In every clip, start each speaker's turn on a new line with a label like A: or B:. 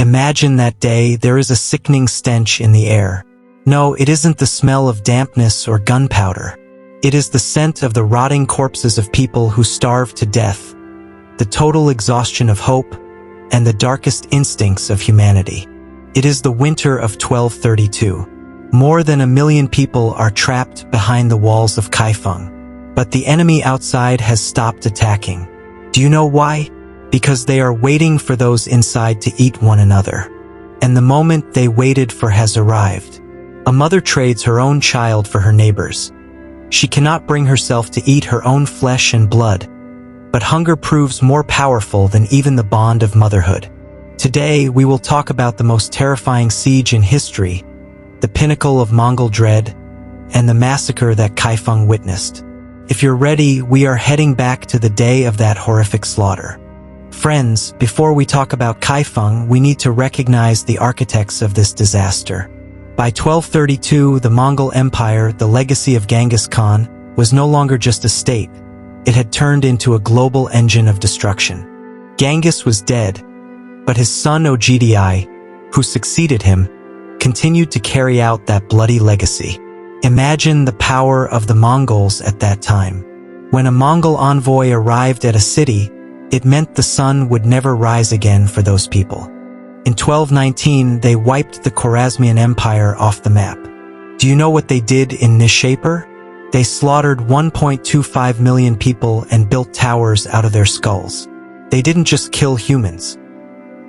A: Imagine that day. There is a sickening stench in the air. No, it isn't the smell of dampness or gunpowder. It is the scent of the rotting corpses of people who starved to death, the total exhaustion of hope, and the darkest instincts of humanity. It is the winter of 1232. More than 1 million people are trapped behind the walls of Kaifeng. But the enemy outside has stopped attacking. Do you know why? Because they are waiting for those inside to eat one another. And the moment they waited for has arrived. A mother trades her own child for her neighbor's. She cannot bring herself to eat her own flesh and blood, but hunger proves more powerful than even the bond of motherhood. Today, we will talk about the most terrifying siege in history, the pinnacle of Mongol dread, and the massacre that Kaifeng witnessed. If you're ready, we are heading back to the day of that horrific slaughter. Friends, before we talk about Kaifeng, we need to recognize the architects of this disaster. By 1232, the Mongol Empire, the legacy of Genghis Khan, was no longer just a state. It had turned into a global engine of destruction. Genghis was dead, but his son Ogdi, who succeeded him, continued to carry out that bloody legacy. Imagine the power of the Mongols at that time. When a Mongol envoy arrived at a city, it meant the sun would never rise again for those people. In 1219, they wiped the Khwarezmian Empire off the map. Do you know what they did in Nishapur? They slaughtered 1.25 million people and built towers out of their skulls. They didn't just kill humans.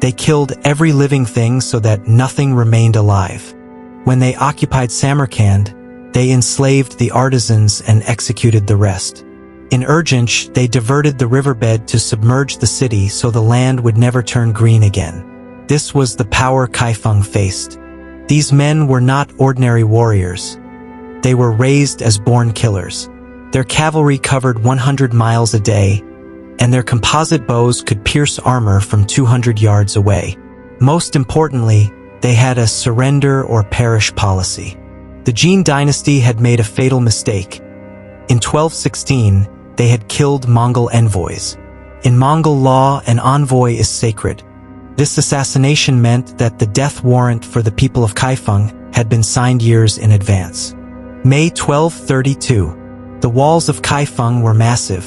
A: They killed every living thing so that nothing remained alive. When they occupied Samarkand, they enslaved the artisans and executed the rest. In Urgench, they diverted the riverbed to submerge the city so the land would never turn green again. This was the power Kaifeng faced. These men were not ordinary warriors. They were raised as born killers. Their cavalry covered 100 miles a day, and their composite bows could pierce armor from 200 yards away. Most importantly, they had a surrender or perish policy. The Jin Dynasty had made a fatal mistake. In 1216, they had killed Mongol envoys. In Mongol law, an envoy is sacred. This assassination meant that the death warrant for the people of Kaifeng had been signed years in advance. May 1232. The walls of Kaifeng were massive,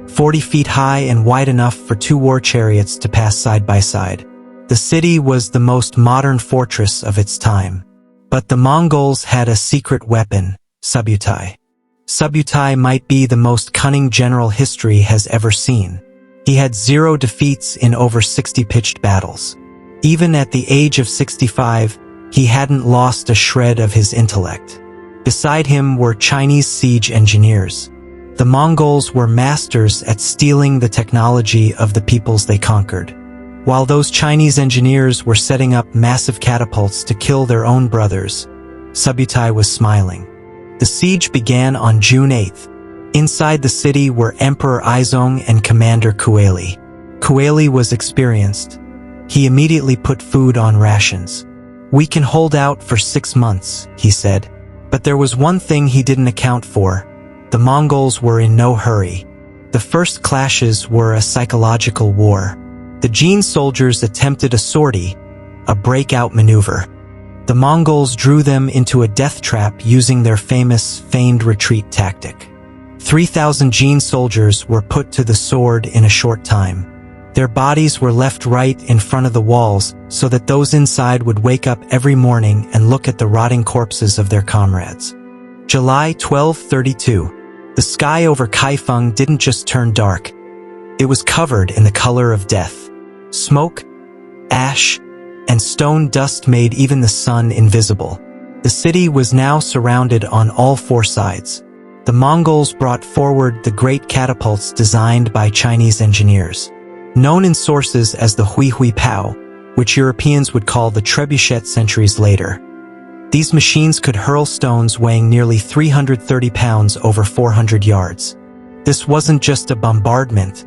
A: 40 feet high and wide enough for 2 war chariots to pass side by side. The city was the most modern fortress of its time. But the Mongols had a secret weapon, Subutai. Subutai might be the most cunning general history has ever seen. He had 0 defeats in over 60 pitched battles. Even at the age of 65, he hadn't lost a shred of his intellect. Beside him were Chinese siege engineers. The Mongols were masters at stealing the technology of the peoples they conquered. While those Chinese engineers were setting up massive catapults to kill their own brothers, Subutai was smiling. The siege began on June 8th. Inside the city were Emperor Aizong and Commander Kueli. Kueli was experienced. He immediately put food on rations. "We can hold out for 6 months," he said. But there was one thing he didn't account for. The Mongols were in no hurry. The first clashes were a psychological war. The Jin soldiers attempted a sortie, a breakout maneuver. The Mongols drew them into a death trap using their famous feigned retreat tactic. 3,000 Jin soldiers were put to the sword in a short time. Their bodies were left right in front of the walls so that those inside would wake up every morning and look at the rotting corpses of their comrades. July 1232. The sky over Kaifeng didn't just turn dark. It was covered in the color of death. Smoke, ash, and stone dust made even the sun invisible. The city was now surrounded on all 4 sides. The Mongols brought forward the great catapults designed by Chinese engineers. Known in sources as the Hui Pao, which Europeans would call the trebuchet centuries later. These machines could hurl stones weighing nearly 330 pounds over 400 yards. This wasn't just a bombardment.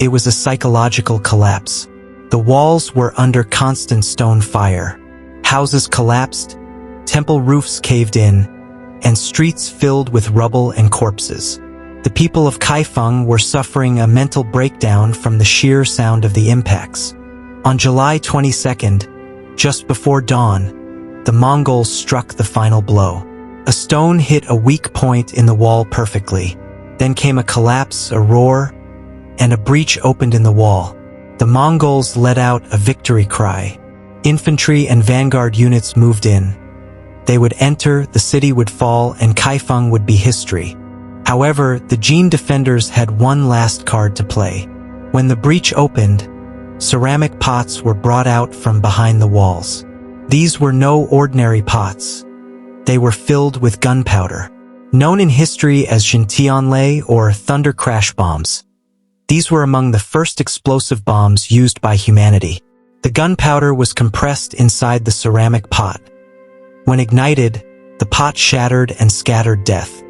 A: It was a psychological collapse. The walls were under constant stone fire. Houses collapsed, temple roofs caved in, and streets filled with rubble and corpses. The people of Kaifeng were suffering a mental breakdown from the sheer sound of the impacts. On July 22nd, just before dawn, the Mongols struck the final blow. A stone hit a weak point in the wall perfectly. Then came a collapse, a roar, and a breach opened in the wall. The Mongols let out a victory cry. Infantry and vanguard units moved in. They would enter, the city would fall, and Kaifeng would be history. However, the Jin defenders had one last card to play. When the breach opened, ceramic pots were brought out from behind the walls. These were no ordinary pots. They were filled with gunpowder, known in history as Xintianlei or thunder crash bombs. These were among the first explosive bombs used by humanity. The gunpowder was compressed inside the ceramic pot. When ignited, the pot shattered and scattered death.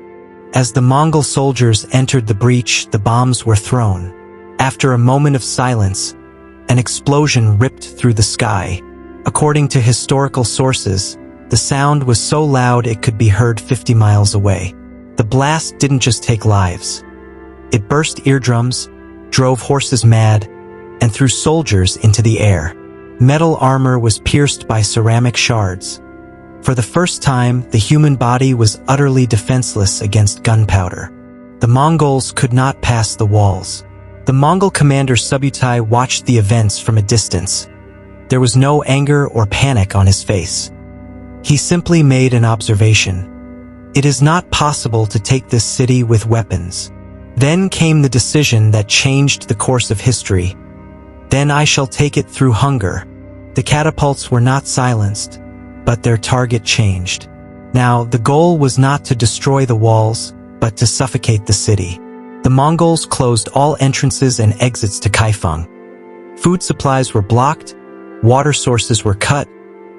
A: As the Mongol soldiers entered the breach, the bombs were thrown. After a moment of silence, an explosion ripped through the sky. According to historical sources, the sound was so loud it could be heard 50 miles away. The blast didn't just take lives. It burst eardrums, drove horses mad, and threw soldiers into the air. Metal armor was pierced by ceramic shards. For the first time, the human body was utterly defenseless against gunpowder. The Mongols could not pass the walls. The Mongol commander Subutai watched the events from a distance. There was no anger or panic on his face. He simply made an observation. It is not possible to take this city with weapons. Then came the decision that changed the course of history. Then I shall take it through hunger. The catapults were not silenced, but their target changed. Now, the goal was not to destroy the walls, but to suffocate the city. The Mongols closed all entrances and exits to Kaifeng. Food supplies were blocked, water sources were cut,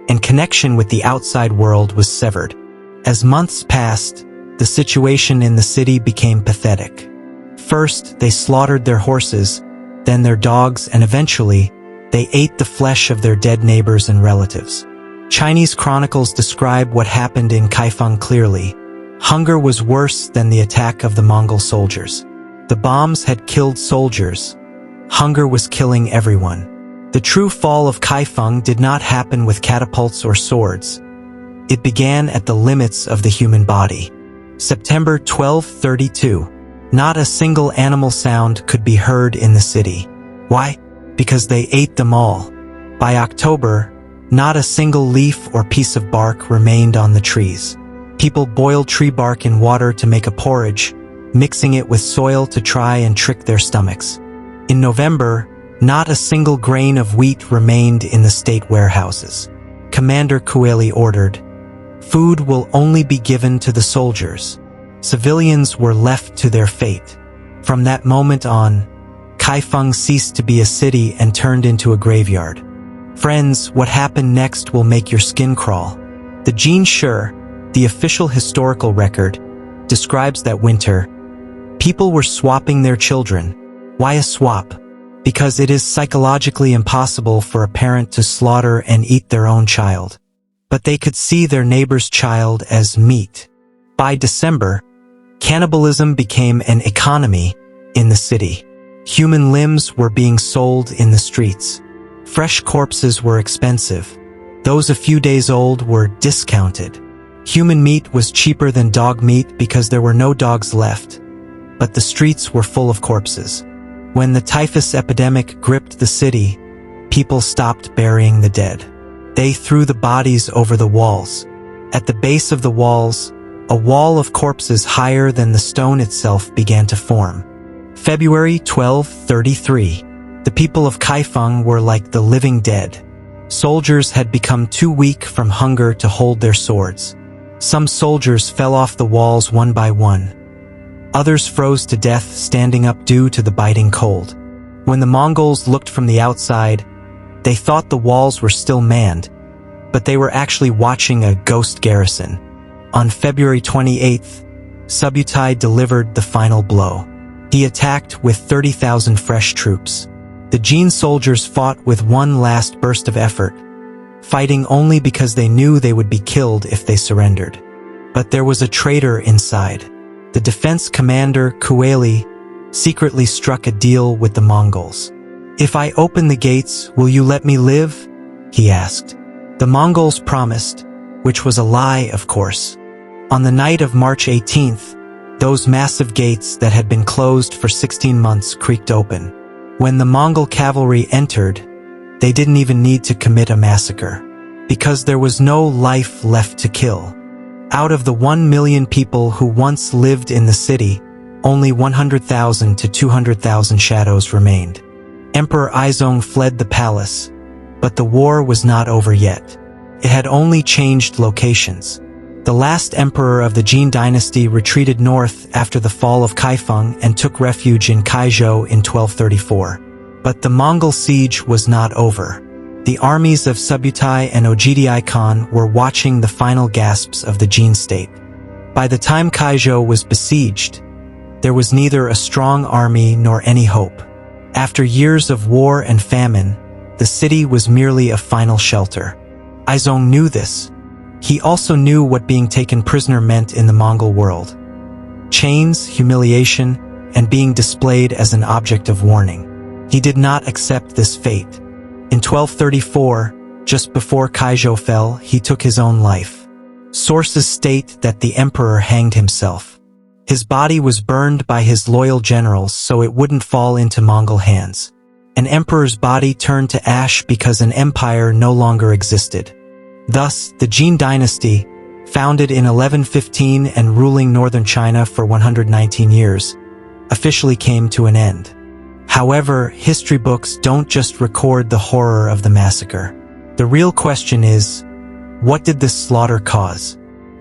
A: and connection with the outside world was severed. As months passed, the situation in the city became pathetic. First, they slaughtered their horses, then their dogs, and eventually, they ate the flesh of their dead neighbors and relatives. Chinese chronicles describe what happened in Kaifeng clearly. Hunger was worse than the attack of the Mongol soldiers. The bombs had killed soldiers. Hunger was killing everyone. The true fall of Kaifeng did not happen with catapults or swords. It began at the limits of the human body. September 1232. Not a single animal sound could be heard in the city. Why? Because they ate them all. By October, not a single leaf or piece of bark remained on the trees. People boiled tree bark in water to make a porridge, mixing it with soil to try and trick their stomachs. In November, not a single grain of wheat remained in the state warehouses. Commander Kueli ordered, "Food will only be given to the soldiers." Civilians were left to their fate. From that moment on, Kaifeng ceased to be a city and turned into a graveyard. Friends, what happened next will make your skin crawl. The Jin Shi, the official historical record, describes that winter, people were swapping their children. Why a swap? Because it is psychologically impossible for a parent to slaughter and eat their own child. But they could see their neighbor's child as meat. By December, cannibalism became an economy in the city. Human limbs were being sold in the streets. Fresh corpses were expensive. Those a few days old were discounted. Human meat was cheaper than dog meat because there were no dogs left. But the streets were full of corpses. When the typhus epidemic gripped the city, people stopped burying the dead. They threw the bodies over the walls. At the base of the walls, a wall of corpses higher than the stone itself began to form. February 1233. The people of Kaifeng were like the living dead. Soldiers had become too weak from hunger to hold their swords. Some soldiers fell off the walls one by one. Others froze to death standing up due to the biting cold. When the Mongols looked from the outside, they thought the walls were still manned, but they were actually watching a ghost garrison. On February 28th, Subutai delivered the final blow. He attacked with 30,000 fresh troops. The Jin soldiers fought with one last burst of effort, fighting only because they knew they would be killed if they surrendered. But there was a traitor inside. The defense commander, Kueli, secretly struck a deal with the Mongols. "If I open the gates, will you let me live?" he asked. The Mongols promised, which was a lie, of course. On the night of March 18th, those massive gates that had been closed for 16 months creaked open. When the Mongol cavalry entered, they didn't even need to commit a massacre, because there was no life left to kill. Out of the 1 million people who once lived in the city, only 100,000 to 200,000 shadows remained. Emperor Aizong fled the palace, but the war was not over yet. It had only changed locations. The last emperor of the Jin Dynasty retreated north after the fall of Kaifeng and took refuge in Kaizhou in 1234. But the Mongol siege was not over. The armies of Subutai and Ogidi Khan were watching the final gasps of the Jin state. By the time Kaizhou was besieged, there was neither a strong army nor any hope. After years of war and famine, the city was merely a final shelter. Aizong knew this. He also knew what being taken prisoner meant in the Mongol world. Chains, humiliation, and being displayed as an object of warning. He did not accept this fate. In 1234, just before Kaizhou fell, he took his own life. Sources state that the emperor hanged himself. His body was burned by his loyal generals so it wouldn't fall into Mongol hands. An emperor's body turned to ash because an empire no longer existed. Thus, the Jin Dynasty, founded in 1115 and ruling northern China for 119 years, officially came to an end. However, history books don't just record the horror of the massacre. The real question is, what did this slaughter cause?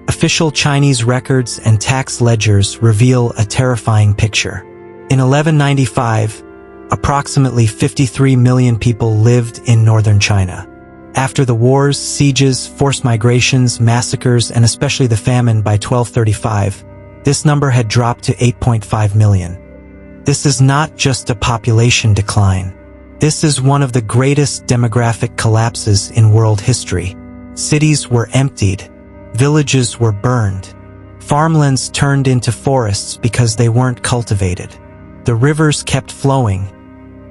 A: Official Chinese records and tax ledgers reveal a terrifying picture. In 1195, approximately 53 million people lived in northern China. After the wars, sieges, forced migrations, massacres, and especially the famine by 1235, this number had dropped to 8.5 million. This is not just a population decline. This is one of the greatest demographic collapses in world history. Cities were emptied. Villages were burned. Farmlands turned into forests because they weren't cultivated. The rivers kept flowing,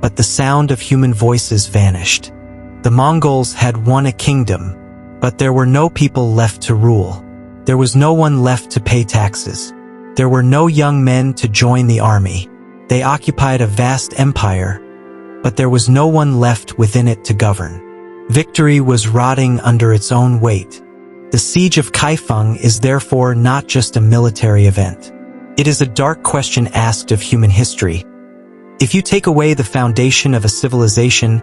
A: but the sound of human voices vanished. The Mongols had won a kingdom, but there were no people left to rule. There was no one left to pay taxes. There were no young men to join the army. They occupied a vast empire, but there was no one left within it to govern. Victory was rotting under its own weight. The Siege of Kaifeng is therefore not just a military event. It is a dark question asked of human history. If you take away the foundation of a civilization,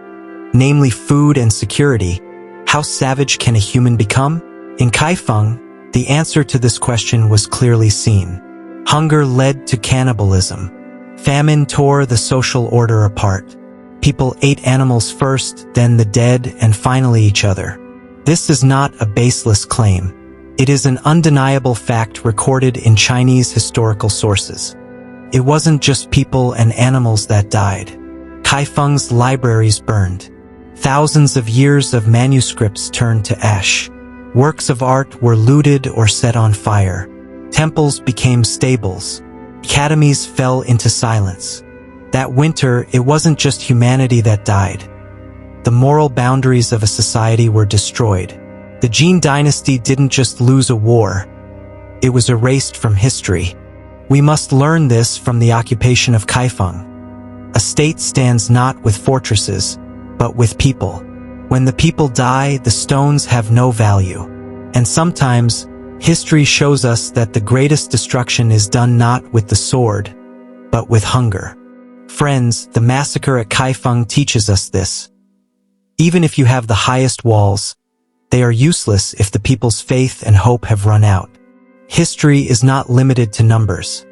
A: namely food and security, how savage can a human become? In Kaifeng, the answer to this question was clearly seen. Hunger led to cannibalism. Famine tore the social order apart. People ate animals first, then the dead, and finally each other. This is not a baseless claim. It is an undeniable fact recorded in Chinese historical sources. It wasn't just people and animals that died. Kaifeng's libraries burned. Thousands of years of manuscripts turned to ash. Works of art were looted or set on fire. Temples became stables. Academies fell into silence. That winter, it wasn't just humanity that died. The moral boundaries of a society were destroyed. The Jin Dynasty didn't just lose a war. It was erased from history. We must learn this from the occupation of Kaifeng. A state stands not with fortresses, but with people. When the people die, the stones have no value. And sometimes, history shows us that the greatest destruction is done not with the sword, but with hunger. Friends, the massacre at Kaifeng teaches us this. Even if you have the highest walls, they are useless if the people's faith and hope have run out. History is not limited to numbers.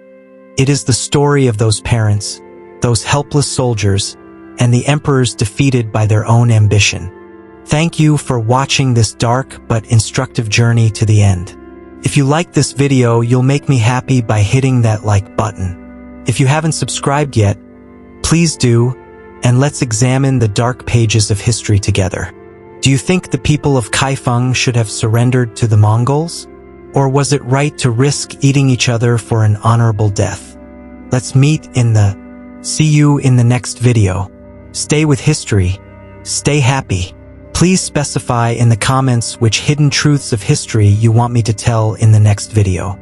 A: It is the story of those parents, those helpless soldiers, and the emperors defeated by their own ambition. Thank you for watching this dark but instructive journey to the end. If you like this video, you'll make me happy by hitting that like button. If you haven't subscribed yet, please do, and let's examine the dark pages of history together. Do you think the people of Kaifeng should have surrendered to the Mongols? Or was it right to risk eating each other for an honorable death? Let's meet in the... See you in the next video. Stay with history. Stay happy. Please specify in the comments which hidden truths of history you want me to tell in the next video.